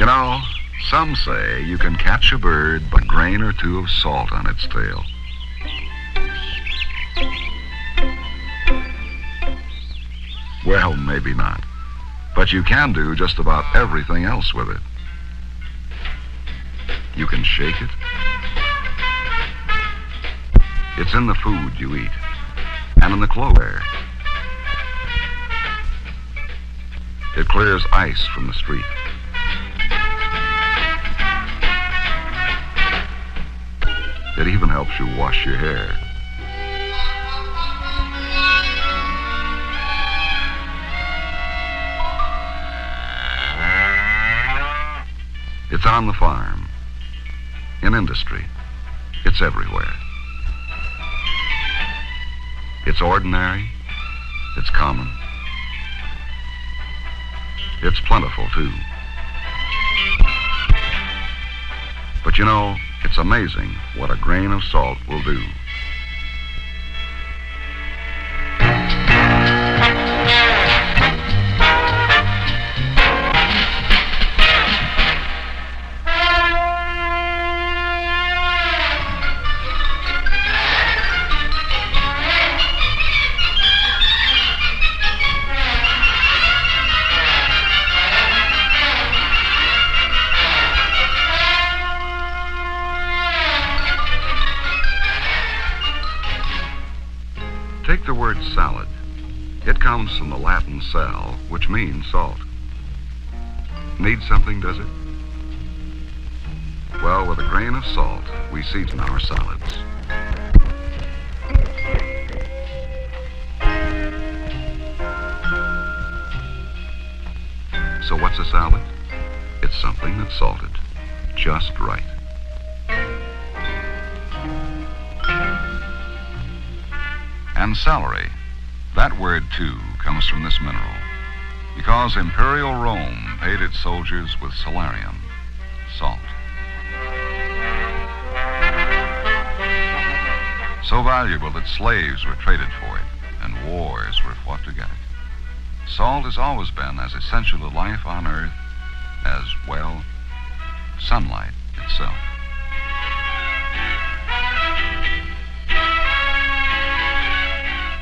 know, some say you can catch a bird by a grain or two of salt on its tail. Well, maybe not. But you can do just about everything else with it. You can shake it. It's in the food you eat and in the clothes wear. It clears ice from the street. It even helps you wash your hair. It's on the farm, in industry. It's everywhere. It's ordinary. It's common. It's plentiful, too. But you know, it's amazing what a grain of salt will do. Take the word salad. It comes from the Latin sal, which means salt. Need something, does it? Well, with a grain of salt, we season our salads. So what's a salad? It's something that's salted, just right. And celery, that word too comes from this mineral, because Imperial Rome paid its soldiers with salarium, salt. So valuable that slaves were traded for it, and wars were fought to get it. Salt has always been as essential to life on Earth as, well, sunlight itself.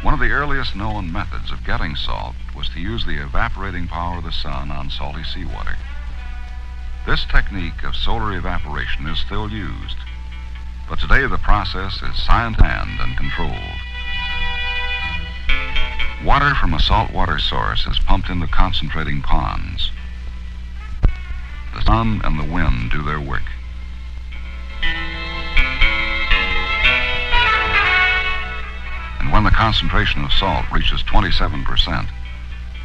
One of the earliest known methods of getting salt was to use the evaporating power of the sun on salty seawater. This technique of solar evaporation is still used, but today the process is scientific and controlled. Water from a saltwater source is pumped into concentrating ponds. The sun and the wind do their work. And when the concentration of salt reaches 27%,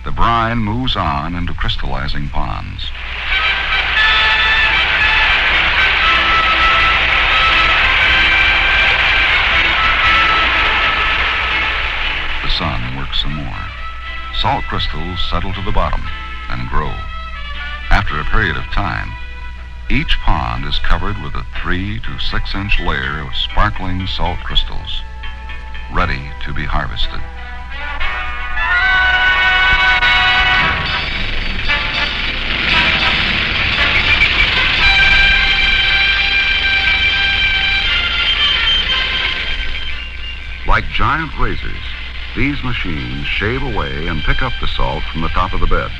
the brine moves on into crystallizing ponds. The sun works some more. Salt crystals settle to the bottom and grow. After a period of time, each pond is covered with a 3 to 6 inch layer of sparkling salt crystals, ready to be harvested. Like giant razors, these machines shave away and pick up the salt from the top of the bed.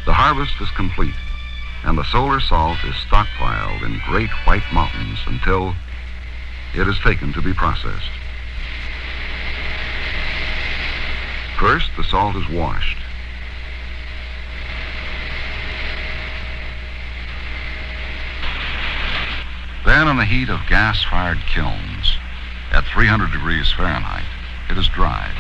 The harvest is complete. and the solar salt is stockpiled in great white mountains until it is taken to be processed. First, the salt is washed. Then, in the heat of gas-fired kilns, at 300 degrees Fahrenheit, it is dried.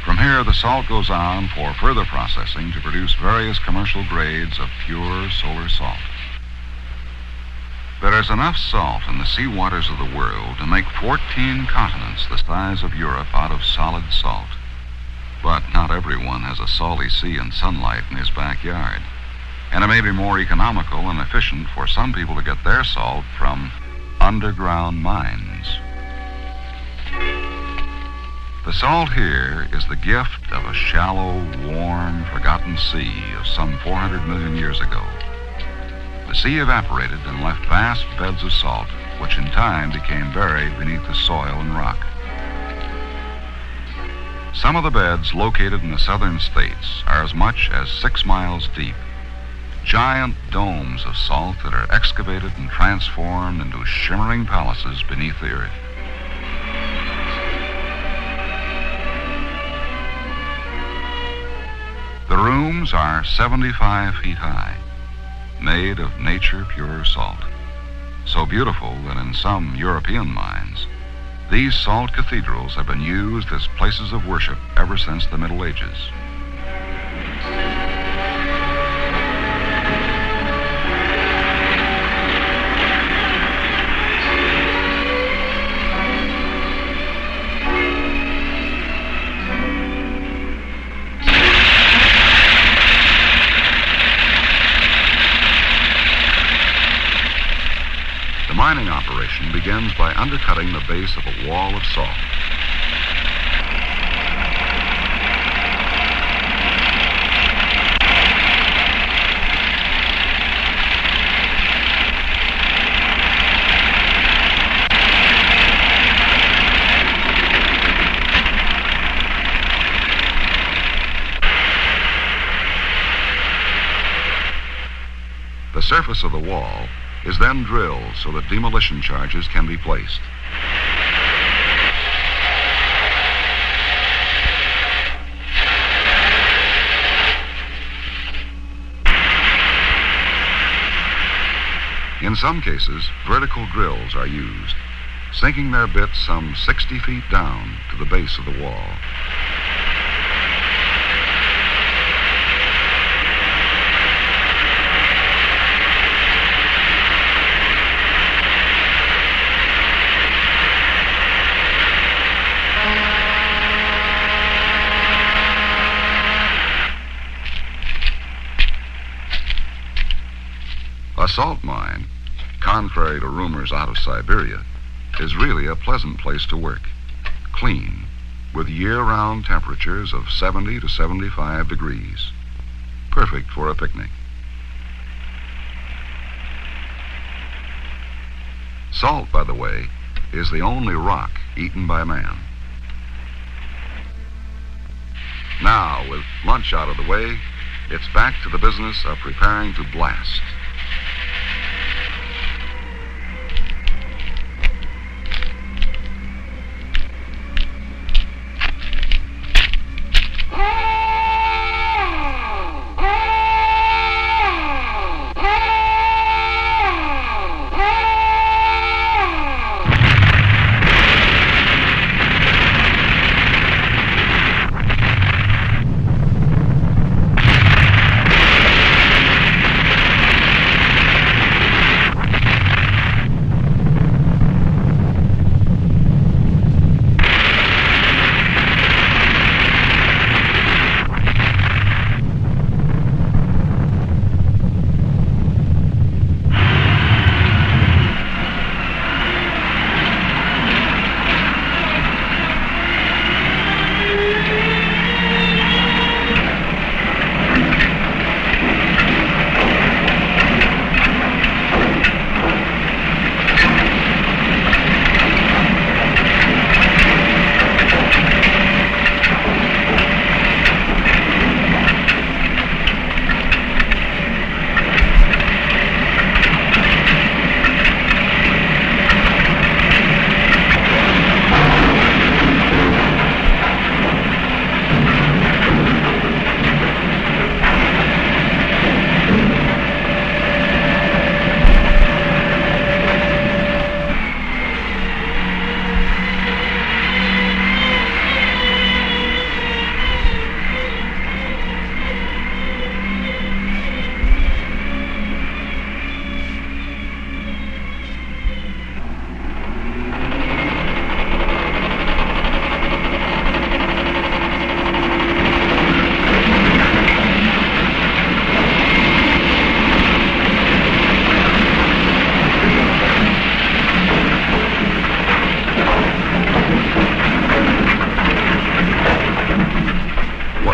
From here, the salt goes on for further processing to produce various commercial grades of pure solar salt. There is enough salt in the sea waters of the world to make 14 continents the size of Europe out of solid salt. But not everyone has a salty sea and sunlight in his backyard. And it may be more economical and efficient for some people to get their salt from underground mines. The salt here is the gift of a shallow, warm, forgotten sea of some 400 million years ago. The sea evaporated and left vast beds of salt, which in time became buried beneath the soil and rock. Some of the beds located in the southern states are as much as 6 miles deep. Giant domes of salt that are excavated and transformed into shimmering palaces beneath the earth. The rooms are 75 feet high, made of nature-pure salt. So beautiful that in some European mines, these salt cathedrals have been used as places of worship ever since the Middle Ages. The mining operation begins by undercutting the base of a wall of salt. The surface of the wall is then drilled so that demolition charges can be placed. In some cases, vertical drills are used, sinking their bits some 60 feet down to the base of the wall. A salt mine, contrary to rumors out of Siberia, is really a pleasant place to work. Clean, with year-round temperatures of 70 to 75 degrees. Perfect for a picnic. Salt, by the way, is the only rock eaten by man. Now, with lunch out of the way, it's back to the business of preparing to blast.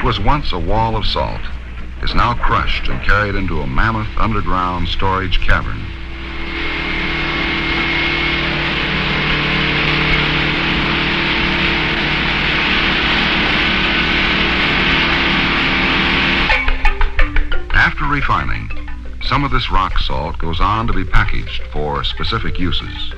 What was once a wall of salt is now crushed and carried into a mammoth underground storage cavern. After refining, some of this rock salt goes on to be packaged for specific uses.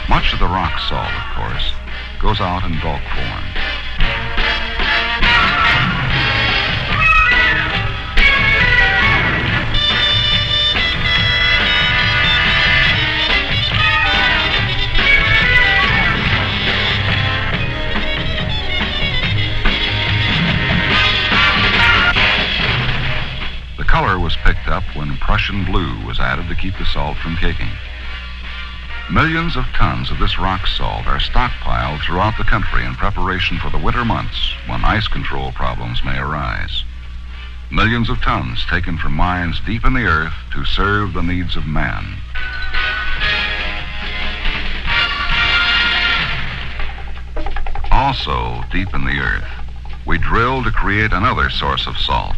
Much of the rock salt, of course, goes out in bulk form. The color was picked up when Prussian blue was added to keep the salt from caking. Millions of tons of this rock salt are stockpiled throughout the country in preparation for the winter months when ice control problems may arise. Millions of tons taken from mines deep in the earth to serve the needs of man. Also deep in the earth, we drill to create another source of salt.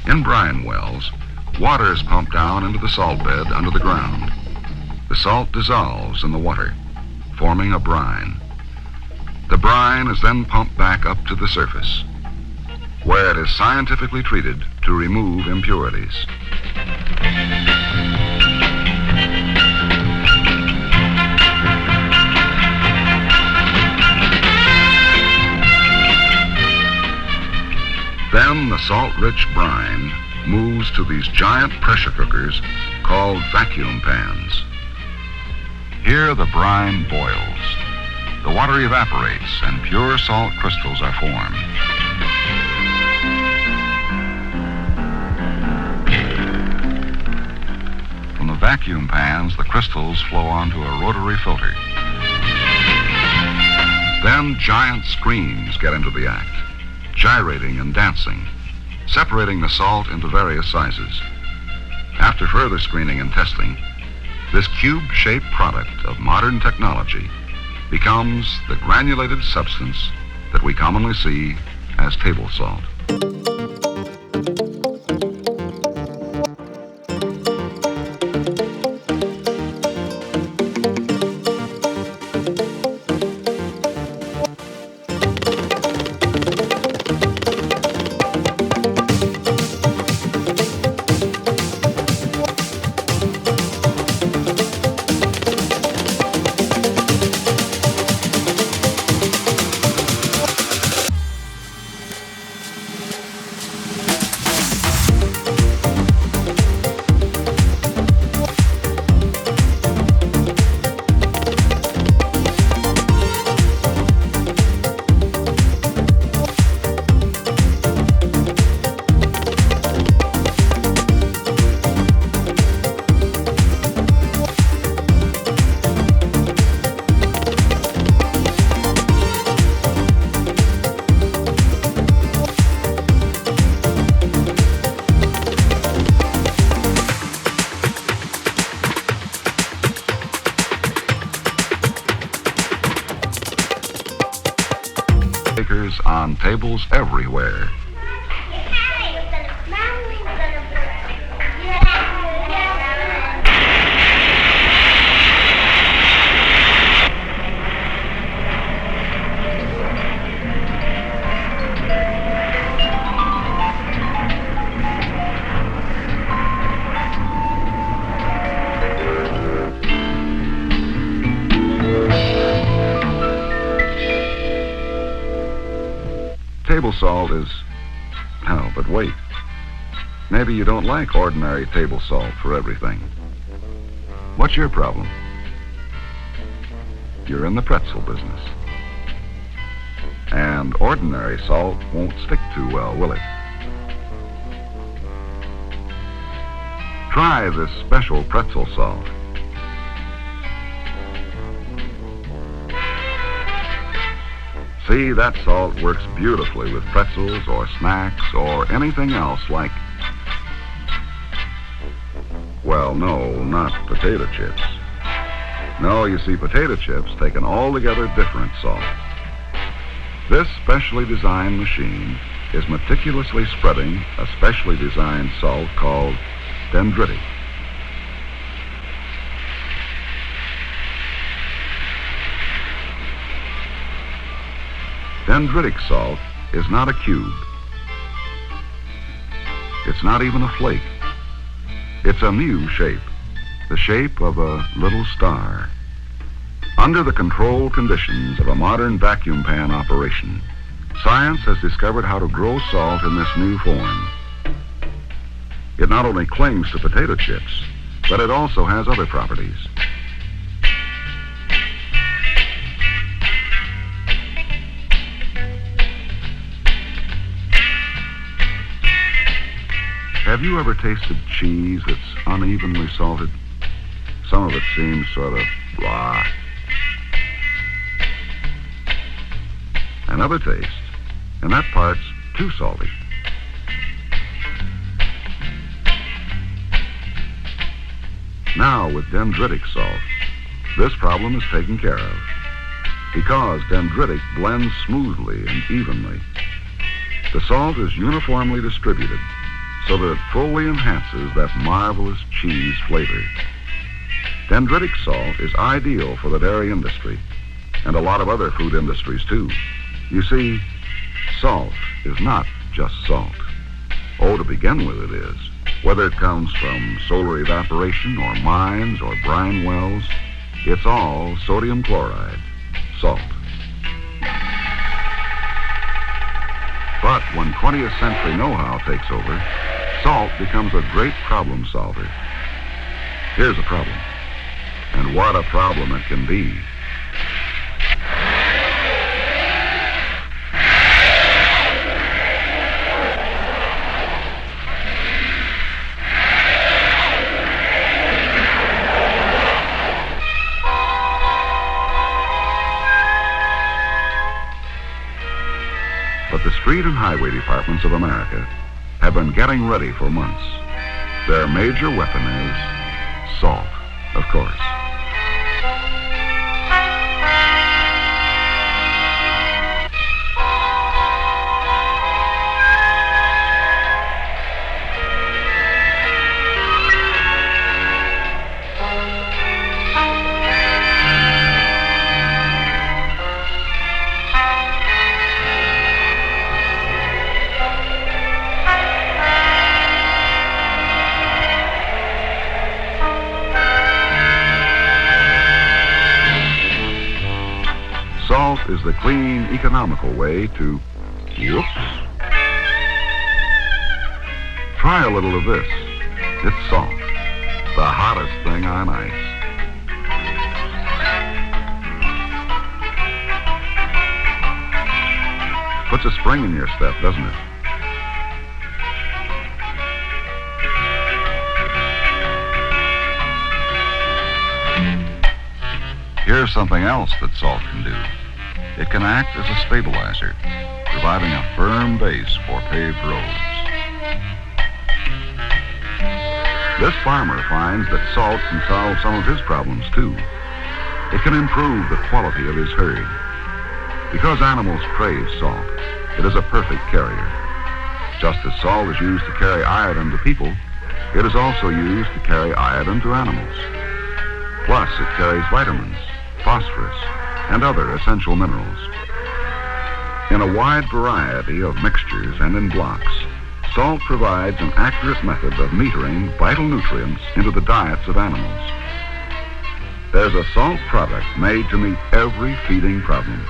In brine wells, water is pumped down into the salt bed under the ground. The salt dissolves in the water, forming a brine. The brine is then pumped back up to the surface, where it is scientifically treated to remove impurities. Then the salt-rich brine moves to these giant pressure cookers called vacuum pans. Here the brine boils. The water evaporates and pure salt crystals are formed. From the vacuum pans, the crystals flow onto a rotary filter. Then giant screens get into the act, gyrating and dancing, separating the salt into various sizes. After further screening and testing, this cube-shaped product of modern technology becomes the granulated substance that we commonly see as table salt. On tables everywhere. Table salt is, oh, but wait. Maybe you don't like ordinary table salt for everything. What's your problem? You're in the pretzel business. And ordinary salt won't stick too well, will it? Try this special pretzel salt. See, that salt works beautifully with pretzels or snacks or anything else like... Well, no, not potato chips. No, you see, potato chips take an altogether different salt. This specially designed machine is meticulously spreading a specially designed salt called dendritic. Dendritic salt is not a cube. It's not even a flake. It's a new shape, the shape of a little star. Under the controlled conditions of a modern vacuum pan operation, science has discovered how to grow salt in this new form. It not only clings to potato chips, but it also has other properties. Have you ever tasted cheese that's unevenly salted? Some of it seems sort of blah. Another taste, and that part's too salty. Now, with dendritic salt, this problem is taken care of because dendritic blends smoothly and evenly. The salt is uniformly distributed so that it fully enhances that marvelous cheese flavor. Dendritic salt is ideal for the dairy industry and a lot of other food industries, too. You see, salt is not just salt. Oh, to begin with, it is. Whether it comes from solar evaporation or mines or brine wells, it's all sodium chloride, salt. But when 20th century know-how takes over, salt becomes a great problem solver. Here's a problem, and what a problem it can be. But the street and highway departments of America have been getting ready for months. Their major weapon is salt, of course. Salt is the clean, economical way to... Whoops. Try a little of this. It's salt, the hottest thing on ice. Puts a spring in your step, doesn't it? Here's something else that salt can do. It can act as a stabilizer, providing a firm base for paved roads. This farmer finds that salt can solve some of his problems, too. It can improve the quality of his herd. Because animals crave salt, it is a perfect carrier. Just as salt is used to carry iodine to people, it is also used to carry iodine to animals. Plus, it carries vitamins, phosphorus, and other essential minerals. In a wide variety of mixtures and in blocks, salt provides an accurate method of metering vital nutrients into the diets of animals. There's a salt product made to meet every feeding problem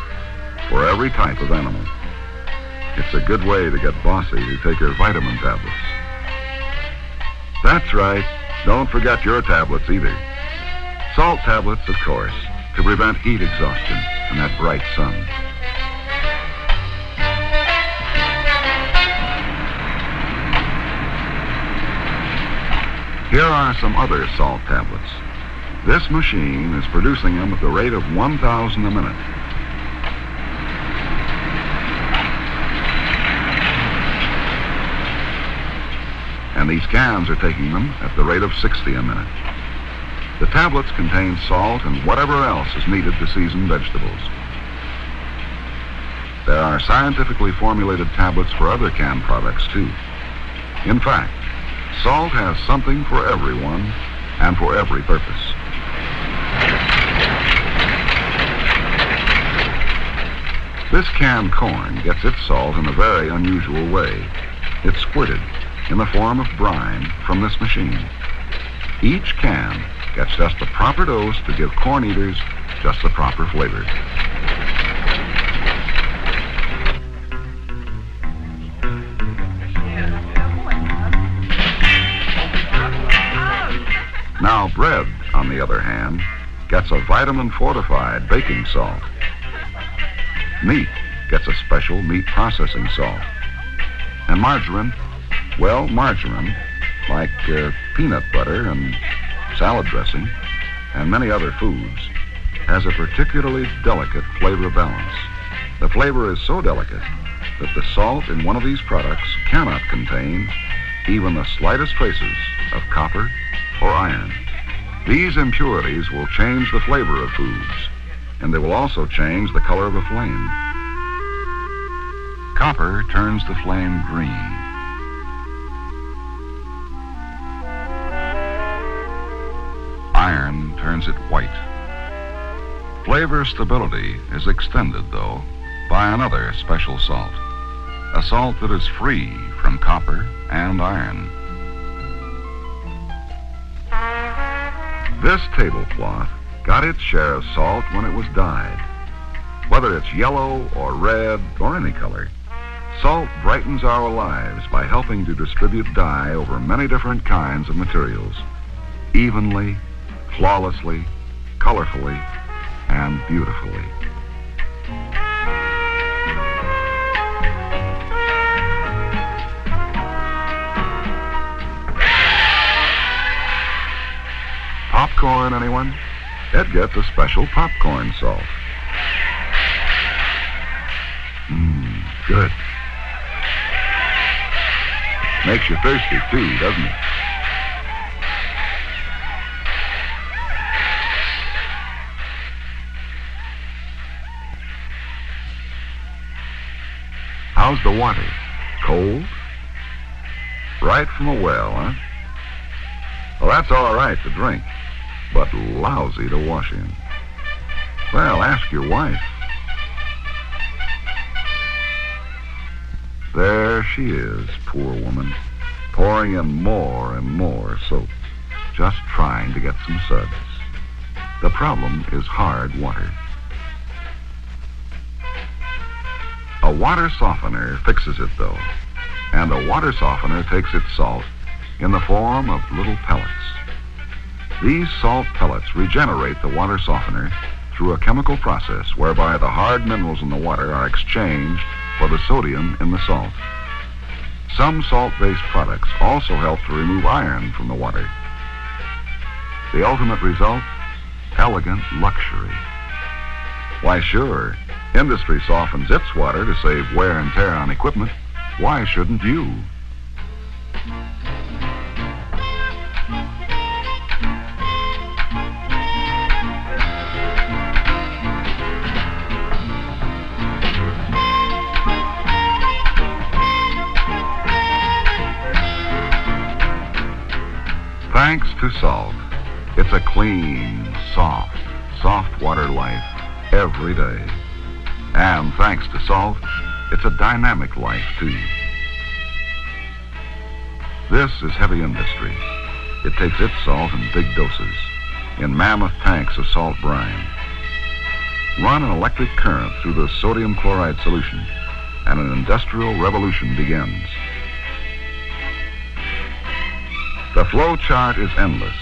for every type of animal. It's a good way to get bossy to take your vitamin tablets. That's right, don't forget your tablets either. Salt tablets, of course, to prevent heat exhaustion and that bright sun. Here are some other salt tablets. This machine is producing them at the rate of 1,000 a minute. and these cans are taking them at the rate of 60 a minute. The tablets contain salt and whatever else is needed to season vegetables. There are scientifically formulated tablets for other canned products, too. In fact, salt has something for everyone and for every purpose. This canned corn gets its salt in a very unusual way. It's squirted in the form of brine from this machine. Each can gets just the proper dose to give corn eaters just the proper flavor. Now bread, on the other hand, gets a vitamin-fortified baking salt. Meat gets a special meat processing salt. And margarine, well, margarine, like peanut butter and salad dressing and many other foods, has a particularly delicate flavor balance. The flavor is so delicate that the salt in one of these products cannot contain even the slightest traces of copper or iron. These impurities will change the flavor of foods, and they will also change the color of a flame. Copper turns the flame green. Iron turns it white. Flavor stability is extended, though, by another special salt, a salt that is free from copper and iron. This tablecloth got its share of salt when it was dyed. Whether it's yellow or red or any color, salt brightens our lives by helping to distribute dye over many different kinds of materials, evenly, flawlessly, colorfully, and beautifully. Popcorn, anyone? It gets a special popcorn salt. Good. Makes you thirsty, too, doesn't it? How's the water? Cold? Right from a well, huh? Well, that's all right to drink, but lousy to wash in. Well, ask your wife. There she is, poor woman, pouring in more and more soap, just trying to get some suds. The problem is hard water. A water softener fixes it, though, and a water softener takes its salt in the form of little pellets. These salt pellets regenerate the water softener through a chemical process whereby the hard minerals in the water are exchanged for the sodium in the salt. Some salt-based products also help to remove iron from the water. The ultimate result? Elegant luxury. Why, sure, industry softens its water to save wear and tear on equipment. Why shouldn't you? Thanks to salt, it's a clean, soft water life every day. And thanks to salt, it's a dynamic life, too. This is heavy industry. It takes its salt in big doses, in mammoth tanks of salt brine. Run an electric current through the sodium chloride solution, and an industrial revolution begins. The flow chart is endless.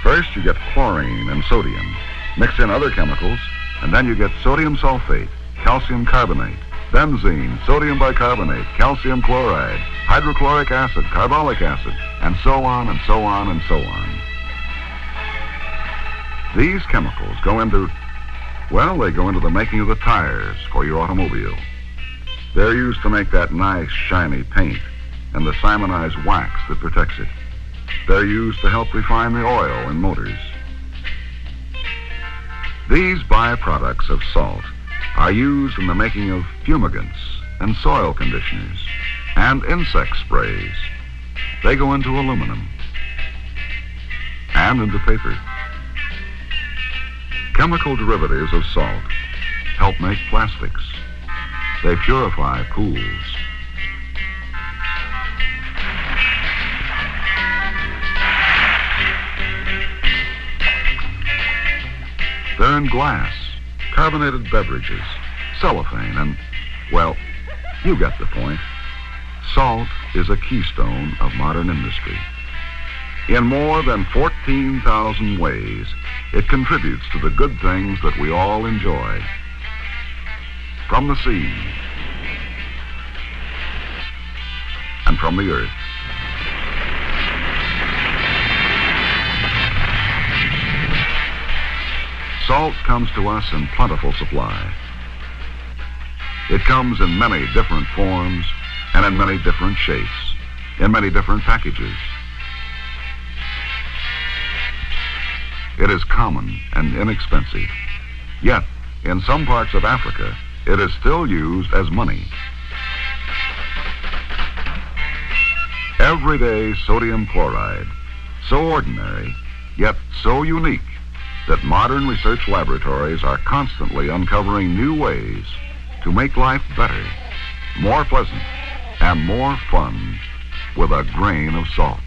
First, you get chlorine and sodium. Mix in other chemicals, and then you get sodium sulfate, calcium carbonate, benzene, sodium bicarbonate, calcium chloride, hydrochloric acid, carbolic acid, and so on and so on and so on. These chemicals go into the making of the tires for your automobile. They're used to make that nice, shiny paint, and the simonized wax that protects it. They're used to help refine the oil in motors. These byproducts of salt are used in the making of fumigants and soil conditioners and insect sprays. They go into aluminum and into paper. Chemical derivatives of salt help make plastics. They purify pools. They're in glass, carbonated beverages, cellophane, and, well, you get the point. Salt is a keystone of modern industry. In more than 14,000 ways, it contributes to the good things that we all enjoy. From the sea and from the earth. Salt comes to us in plentiful supply. It comes in many different forms and in many different shapes, in many different packages. It is common and inexpensive. Yet, in some parts of Africa, it is still used as money. Everyday sodium chloride, so ordinary, yet so unique, that modern research laboratories are constantly uncovering new ways to make life better, more pleasant, and more fun with a grain of salt.